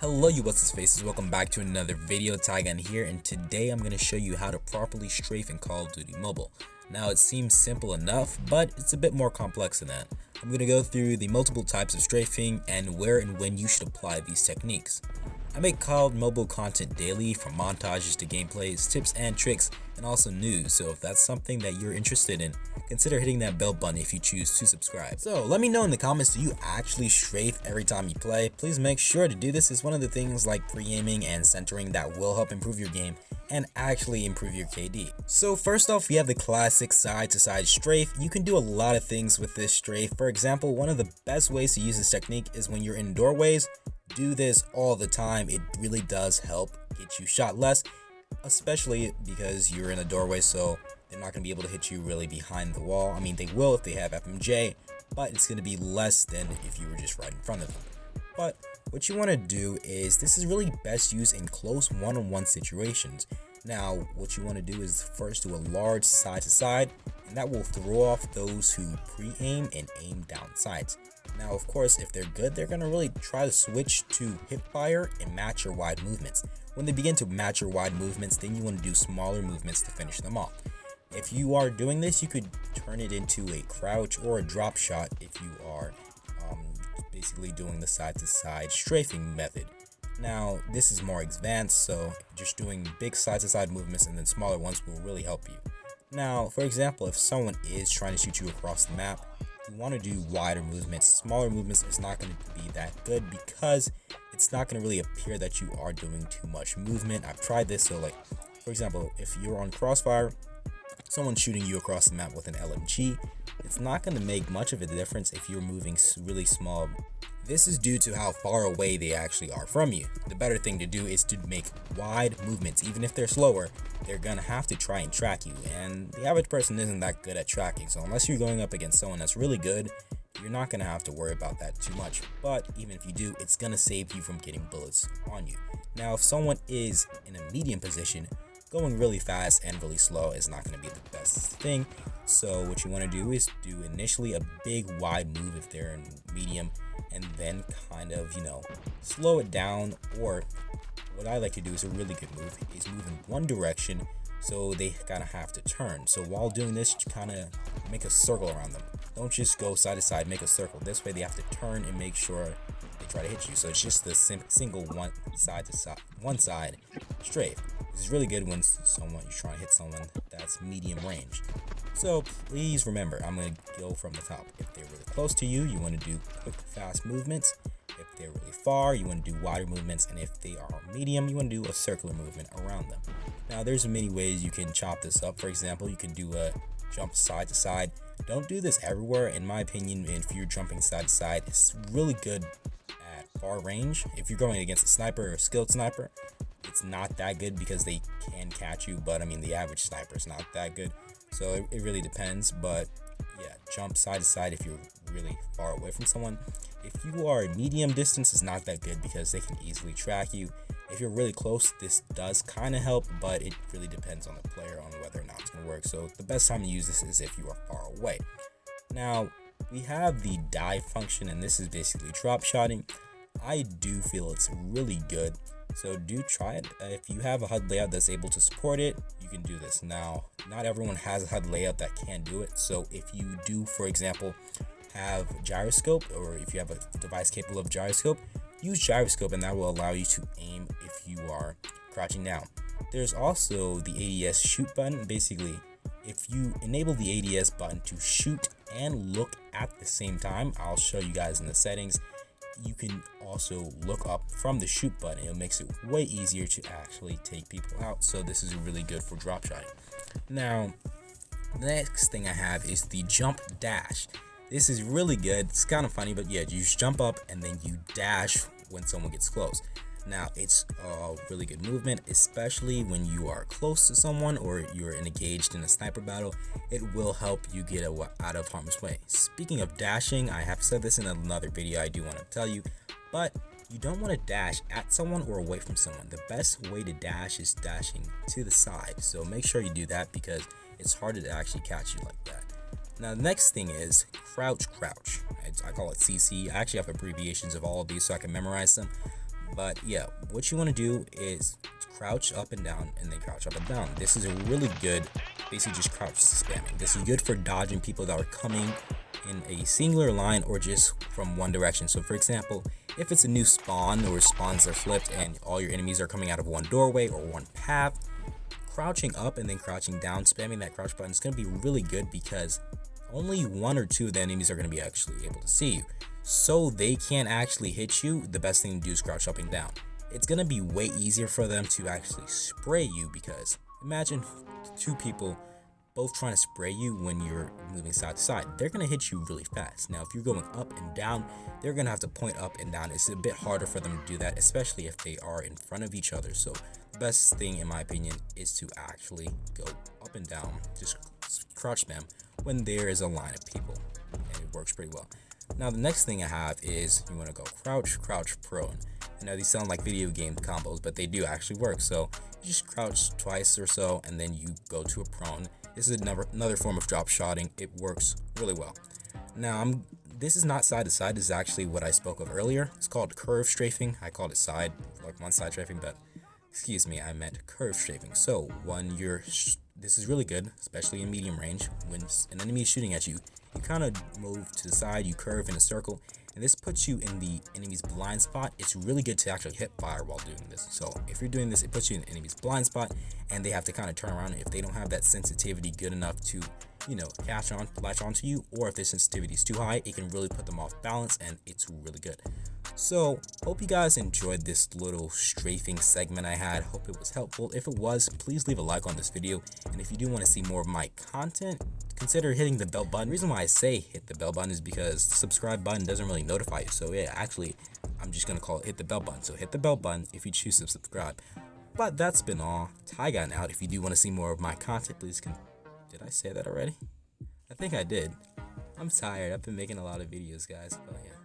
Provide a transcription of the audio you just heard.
Hello you what's faces, welcome back to another video. Tygon here, and today I'm going to show you how to properly strafe in Call of Duty Mobile. Now it seems simple enough, but it's a bit more complex than that. I'm going to go through the multiple types of strafing and where and when you should apply these techniques. I make COD Mobile content daily, from montages to gameplays, tips and tricks, and also news, so if that's something that you're interested in, consider hitting that bell button if you choose to subscribe. So let me know in the comments, do you actually strafe every time you play? Please make sure to do this. Is one of the things like pre-aiming and centering that will help improve your game and actually improve your KD. So first off, we have the classic side-to-side strafe. You can do a lot of things with this strafe. For example, one of the best ways to use this technique is when you're in doorways. Do this all the time. It really does help get you shot less, especially because you're in a doorway, so they're not going to be able to hit you really behind the wall. I mean, they will if they have FMJ, but it's going to be less than if you were just right in front of them. But what you want to do is, this is really best used in close one-on-one situations. Now, what you want to do is first do a large side-to-side, and that will throw off those who pre-aim and aim down sights. Now, of course, if they're good, they're going to really try to switch to hip fire and match your wide movements. When they begin to match your wide movements, then you want to do smaller movements to finish them off. If you are doing this, you could turn it into a crouch or a drop shot if you are basically doing the side-to-side strafing method. Now, this is more advanced, so just doing big side-to-side movements and then smaller ones will really help you. Now, for example, if someone is trying to shoot you across the map, you want to do wider movements. Smaller movements is not going to be that good because it's not going to really appear that you are doing too much movement. I've tried this, so like, for example, if you're on crossfire, someone's shooting you across the map with an LMG, it's not going to make much of a difference if you're moving really small. This is due to how far away they actually are from you. The better thing to do is to make wide movements. Even if they're slower, they're gonna have to try and track you, and the average person isn't that good at tracking, so unless you're going up against someone that's really good, you're not gonna have to worry about that too much. But even if you do, it's gonna save you from getting bullets on you. Now, if someone is in a medium position, going really fast and really slow is not going to be the best thing. So what you want to do is do initially a big wide move if they're in medium, and then kind of, slow it down. Or what I like to do is a really good move is move in one direction, so they kind of have to turn. So while doing this, kind of make a circle around them. Don't just go side to side, make a circle. This way they have to turn and make sure they try to hit you. So it's just the single one side strafe. This is really good when you're trying to hit someone that's medium range. So please remember, I'm going to go from the top. If they're really close to you, you want to do quick, fast movements. If they're really far, you want to do wider movements. And if they are medium, you want to do a circular movement around them. Now, there's many ways you can chop this up. For example, you can do a jump side to side. Don't do this everywhere. In my opinion, if you're jumping side to side, it's really good at far range. If you're going against a sniper or a skilled sniper, it's not that good because they can catch you, but I mean, the average sniper is not that good, so it really depends. But yeah, jump side to side if you're really far away from someone. If you are medium distance, it's not that good because they can easily track you. If you're really close, this does kind of help, but it really depends on the player on whether or not it's going to work. So the best time to use this is if you are far away. Now, we have the dive function, and this is basically drop shotting. I do feel it's really good, so do try it. If you have a HUD layout that's able to support it, you can do this. Now, not everyone has a HUD layout that can do it, so if you do, for example, have gyroscope, or if you have a device capable of gyroscope, use gyroscope, and that will allow you to aim if you are crouching down. There's also the ADS shoot button. Basically, if you enable the ADS button to shoot and look at the same time, I'll show you guys in the settings. You can also look up from the shoot button. It makes it way easier to actually take people out, so this is really good for drop shotting. Now, the next thing I have is the jump dash. This is really good. It's kind of funny, but yeah, you just jump up and then you dash when someone gets close. Now, it's a really good movement, especially when you are close to someone or you're engaged in a sniper battle. It will help you get out of harm's way. Speaking of dashing, I have said this in another video I do want to tell you, but you don't want to dash at someone or away from someone. The best way to dash is dashing to the side, so make sure you do that because it's harder to actually catch you like that. Now, the next thing is crouch. I call it CC. I actually have abbreviations of all of these so I can memorize them. But yeah, what you want to do is crouch up and down and then crouch up and down. This is a really good, basically just crouch spamming. This is good for dodging people that are coming in a singular line or just from one direction. So for example, if it's a new spawn or spawns are flipped and all your enemies are coming out of one doorway or one path, crouching up and then crouching down, spamming that crouch button is going to be really good because only one or two of the enemies are going to be actually able to see you. So they can't actually hit you. The best thing to do is crouch up and down. It's going to be way easier for them to actually spray you because imagine two people both trying to spray you when you're moving side to side. They're going to hit you really fast. Now, if you're going up and down, they're going to have to point up and down. It's a bit harder for them to do that, especially if they are in front of each other. So the best thing, in my opinion, is to actually go up and down, just crouch spam when there is a line of people, and it works pretty well. Now, the next thing I have is you want to go crouch, crouch, prone. I know these sound like video game combos, but they do actually work. So you just crouch twice or so, and then you go to a prone. This is another form of drop shotting. It works really well. Now, this is not side to side. This is actually what I spoke of earlier. It's called curve strafing. I called it side, like one side strafing, but excuse me, I meant curve strafing. So when this is really good, especially in medium range. When an enemy is shooting at you, you kind of move to the side, you curve in a circle, and this puts you in the enemy's blind spot. It's really good to actually hip fire while doing this. So if you're doing this, it puts you in the enemy's blind spot, and they have to kind of turn around. If they don't have that sensitivity good enough to, latch onto you, or if their sensitivity is too high, it can really put them off balance, and it's really good. So hope you guys enjoyed this little strafing segment I had. Hope it was helpful. If it was, please leave a like on this video, and if you do want to see more of my content, consider hitting the bell button. The reason why I say hit the bell button is because the subscribe button doesn't really notify you. So yeah, actually, I'm just gonna call it hit the bell button. So hit the bell button if you choose to subscribe. But that's been all. Tygon out. If you do want to see more of my content, please did I say that already? I think I did. I'm tired. I've been making a lot of videos, guys. But yeah.